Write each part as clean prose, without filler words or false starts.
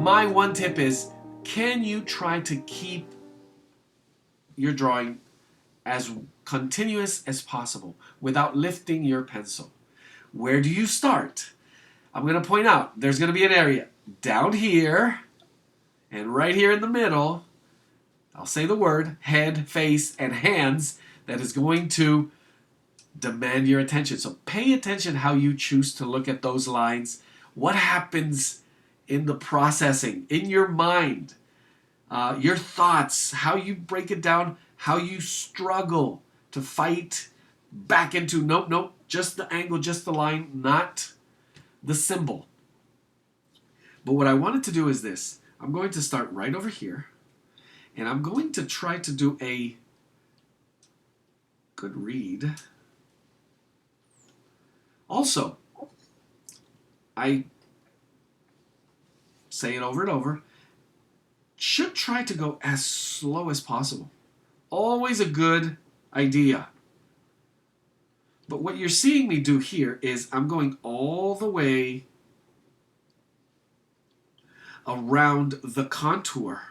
my one tip is, can you try to keep your drawing as continuous as possible without lifting your pencil? Where do you start? I'm going to point out there's going to be an area down here and right here in the middle. I'll say the word head, face, and hands that is going to demand your attention. So pay attention how you choose to look at those lines. What happens in the processing, in your mind, your thoughts, how you break it down, how you struggle to fight back into, nope, just the angle, just the line, not the symbol. But what I wanted to do is this. I'm going to start right over here, and I'm going to try to do a good read. Also, I say it over and over, should try to go as slow as possible. Always a good idea. But what you're seeing me do here is I'm going all the way around the contour.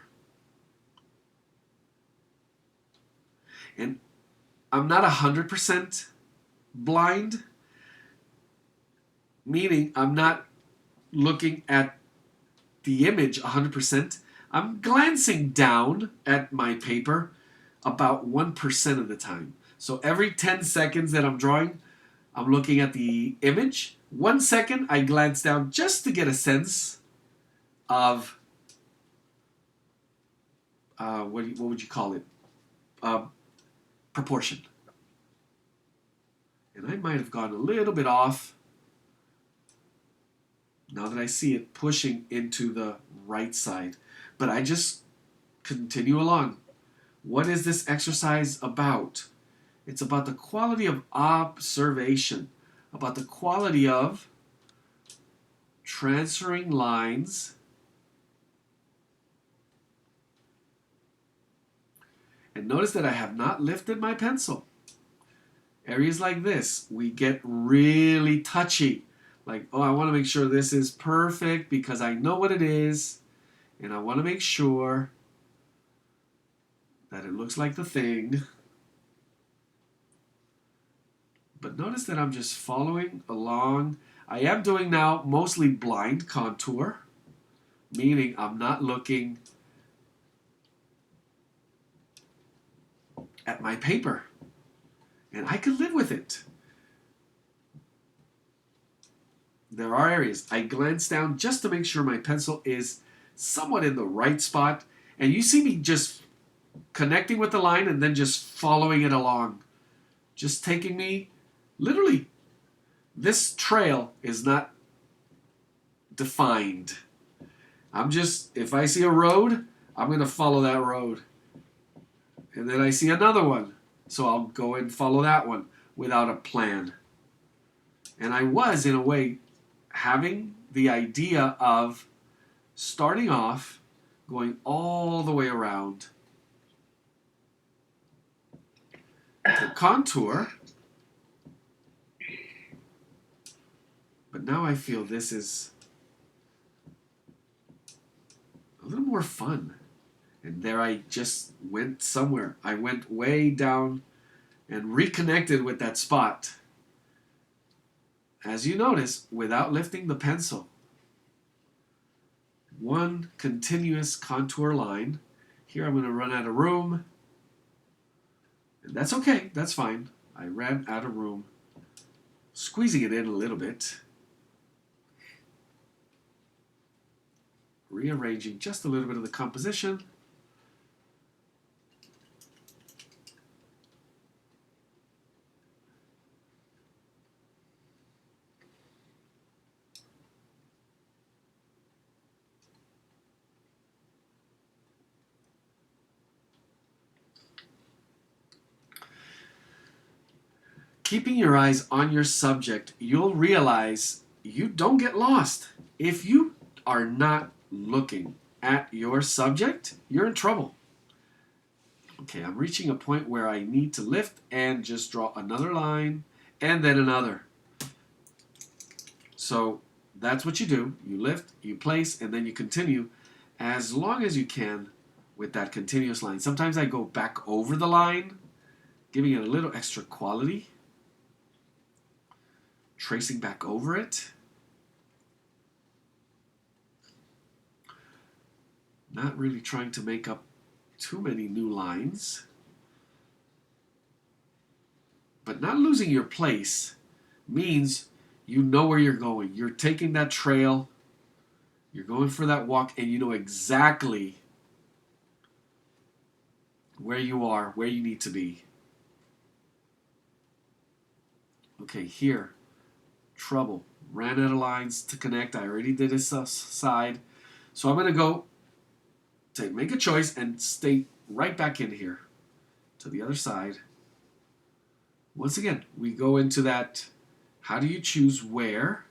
And I'm not 100% blind, meaning I'm not looking at the image 100%. I'm glancing down at my paper about 1% of the time. So every 10 seconds that I'm drawing, I'm looking at the image. 1 second, I glance down just to get a sense of, what would you call it? Proportion. And I might have gone a little bit off now that I see it pushing into the right side. But I just continue along. What is this exercise about? It's about the quality of observation, about the quality of transferring lines and notice that I have not lifted my pencil. Areas like this, we get really touchy. Like, oh, I want to make sure this is perfect because I know what it is, and I want to make sure that it looks like the thing. But notice that I'm just following along. I am doing now mostly blind contour, meaning I'm not looking at my paper. And I could live with it. There are areas. I glance down just to make sure my pencil is somewhat in the right spot. And you see me just connecting with the line and then just following it along. Just taking me, literally, this trail is not defined. I'm just, if I see a road, I'm going to follow that road. And then I see another one. So I'll go and follow that one without a plan. And I was, in a way, having the idea of starting off, going all the way around the contour. But now I feel this is a little more fun. And there I just went somewhere. I went way down and reconnected with that spot. As you notice, without lifting the pencil. One continuous contour line. Here I'm going to run out of room. And that's okay. That's fine. I ran out of room. Squeezing it in a little bit. Rearranging just a little bit of the composition. Keeping your eyes on your subject, you'll realize you don't get lost. If you are not looking at your subject, you're in trouble. Okay, I'm reaching a point where I need to lift and just draw another line and then another. So that's what you do. You lift, you place, and then you continue. as long as you can with that continuous line. Sometimes I go back over the line, giving it a little extra quality, tracing back over it. Not really trying to make up too many new lines. But not losing your place means you know where you're going. You're taking that trail, you're going for that walk, and you know exactly where you are, where you need to be. Okay, here, trouble. Ran out of lines to connect. I already did this side. So I'm going to go make a choice and stay right back in here to the other side. Once again, we go into that, how do you choose where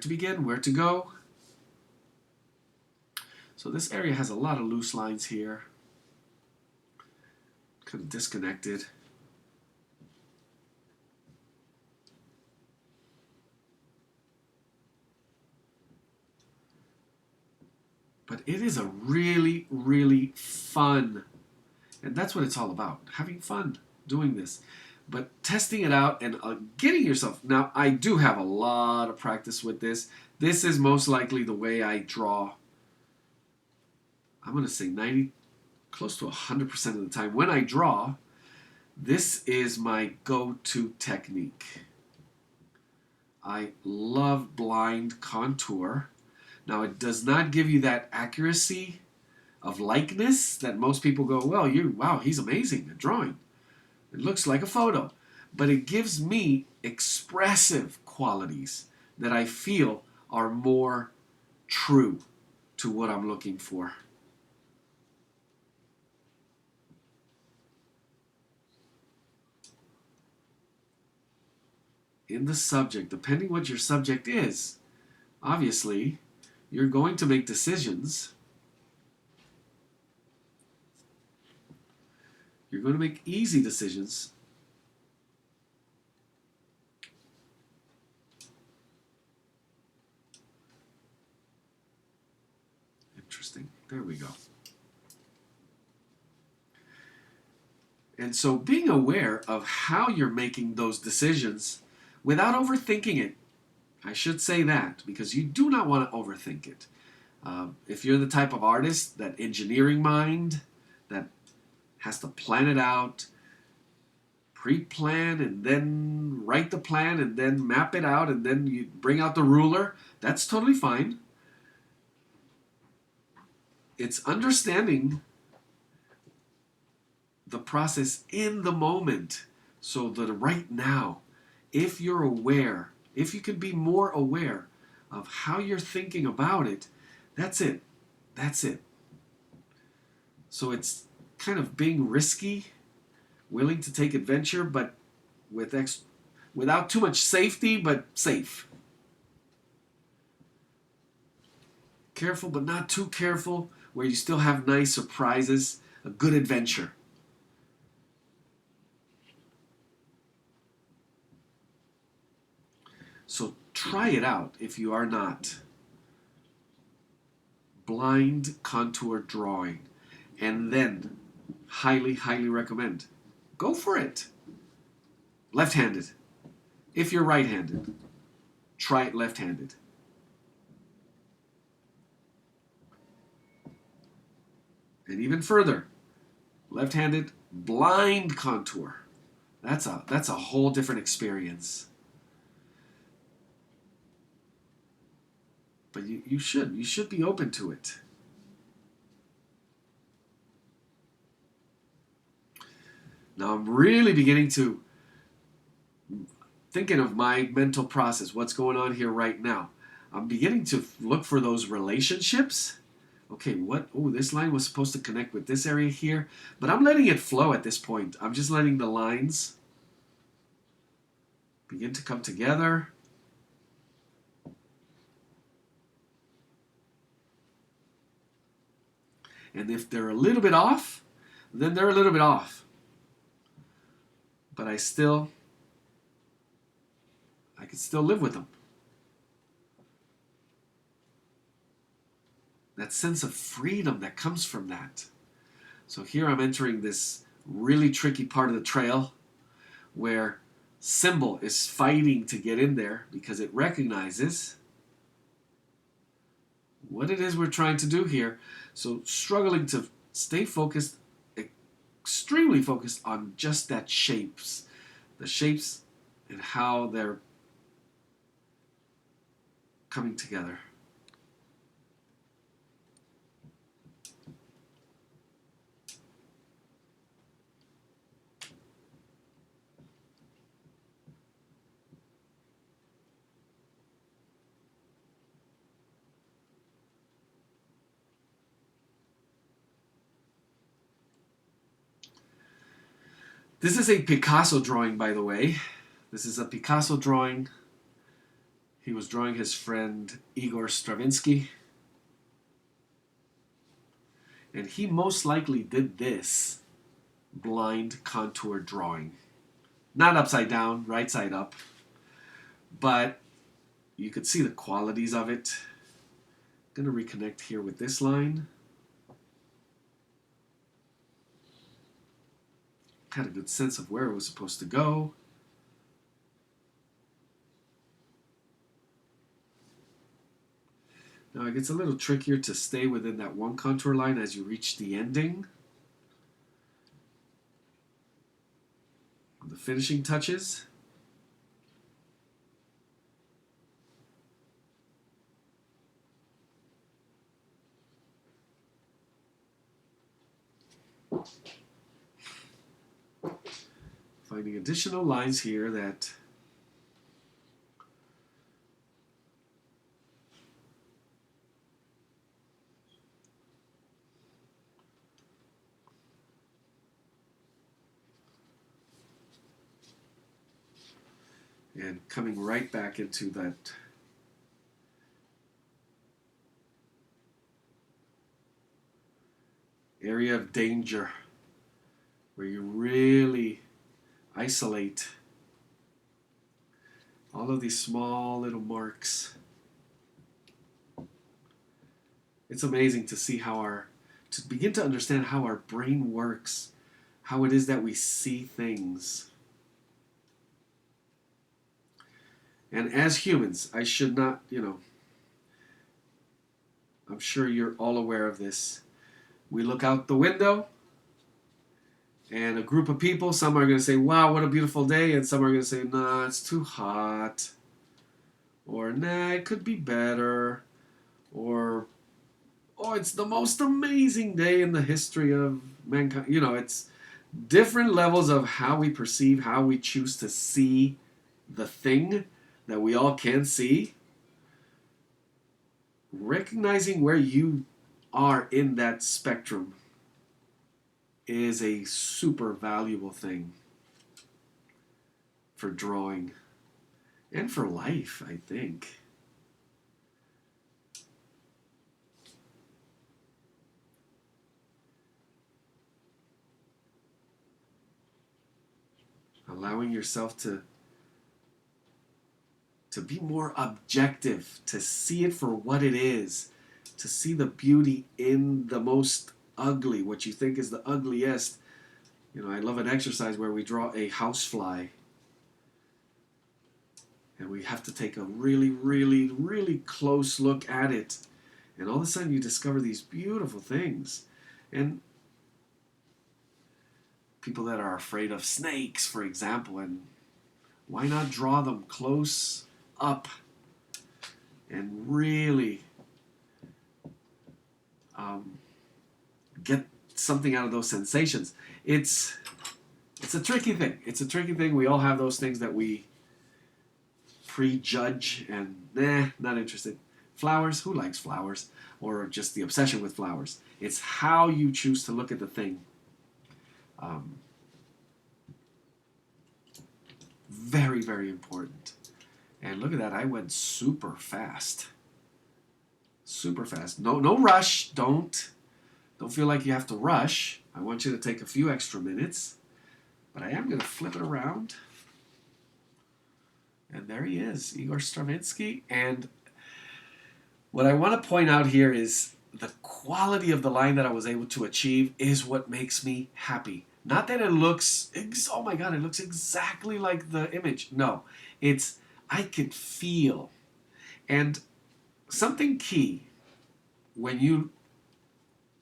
to begin, where to go. So this area has a lot of loose lines here, kind of disconnected. But it is a really, really fun, and that's what it's all about, having fun doing this. But testing it out and getting yourself. Now, I do have a lot of practice with this. This is most likely the way I draw. I'm going to say 90, close to 100% of the time. When I draw, this is my go-to technique. I love blind contour. Now, it does not give you that accuracy of likeness that most people go, well, wow, he's amazing at drawing. It looks like a photo. But it gives me expressive qualities that I feel are more true to what I'm looking for. In the subject, depending what your subject is, obviously, you're going to make decisions. You're going to make easy decisions. Interesting. There we go. And so being aware of how you're making those decisions without overthinking it. I should say that because you do not want to overthink it. If you're the type of artist, that engineering mind that has to plan it out, pre-plan and then write the plan and then map it out and then you bring out the ruler, that's totally fine. It's understanding the process in the moment. So that right now, if you're aware, if you can be more aware of how you're thinking about it, that's it. That's it. So it's kind of being risky, willing to take adventure, but without too much safety, but safe. Careful, but not too careful, where you still have nice surprises, a good adventure. So try it out if you are not. Blind contour drawing. And then, highly, highly recommend. Go for it. Left-handed. If you're right-handed, try it left-handed. And even further, left-handed blind contour. That's a whole different experience. But you should be open to it. Now I'm really beginning to thinking of my mental process, what's going on here right now. I'm beginning to look for those relationships. Okay, this line was supposed to connect with this area here, but I'm letting it flow at this point. I'm just letting the lines begin to come together. And if they're a little bit off, then they're a little bit off. But I can still live with them. that sense of freedom that comes from that. So here I'm entering this really tricky part of the trail where Symbol is fighting to get in there because it recognizes what it is we're trying to do here. So struggling to stay focused, extremely focused on just that shapes, the shapes and how they're coming together. This is a Picasso drawing, by the way. This is a Picasso drawing. He was drawing his friend Igor Stravinsky. And he most likely did this blind contour drawing. Not upside down, right side up. But you could see the qualities of it. I'm going to reconnect here with this line. Had a good sense of where it was supposed to go. Now it gets a little trickier to stay within that one contour line as you reach the ending. The finishing touches. Finding additional lines here that and coming right back into that area of danger where you really isolate all of these small little marks. It's amazing to see to begin to understand how our brain works, how it is that we see things. And as humans, I should not, I'm sure you're all aware of this. We look out the window, and a group of people, some are going to say, wow, what a beautiful day, and some are going to say, nah, it's too hot, or nah, it could be better, or oh, it's the most amazing day in the history of mankind. It's different levels of how we perceive, how we choose to see the thing that we all can see. Recognizing where you are in that spectrum is a super valuable thing for drawing and for life, I think. Allowing yourself to be more objective, to see it for what it is, to see the beauty in the most ugly, what you think is the ugliest. I love an exercise where we draw a housefly, and we have to take a really, really, really close look at it, and all of a sudden you discover these beautiful things. And people that are afraid of snakes, for example, and why not draw them close up and really get something out of those sensations. It's a tricky thing. It's a tricky thing. We all have those things that we prejudge and not interested. Flowers, who likes flowers? Or just the obsession with flowers. It's how you choose to look at the thing. Very, very important. And look at that, I went super fast. Super fast. No rush. Don't feel like you have to rush. I want you to take a few extra minutes. But I am going to flip it around. And there he is, Igor Stravinsky. And what I want to point out here is the quality of the line that I was able to achieve is what makes me happy. Not that it looks, oh my God, it looks exactly like the image. No, it's, I could feel. And something key when you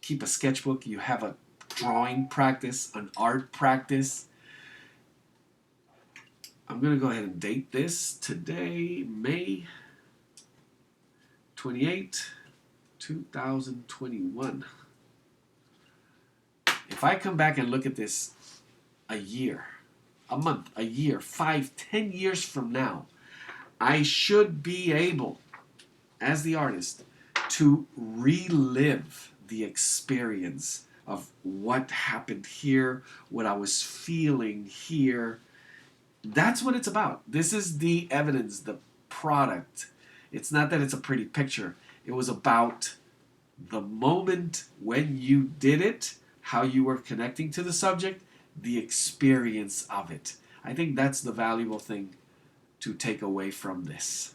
keep a sketchbook, you have a drawing practice, an art practice. I'm going to go ahead and date this today, May 28, 2021. If I come back and look at this a year, a month, a year, 5, 10 years from now, I should be able, as the artist, to relive the experience of what happened here, what I was feeling here. That's what it's about. This is the evidence, the product. It's not that it's a pretty picture. It was about the moment when you did it, how you were connecting to the subject, the experience of it. I think that's the valuable thing to take away from this.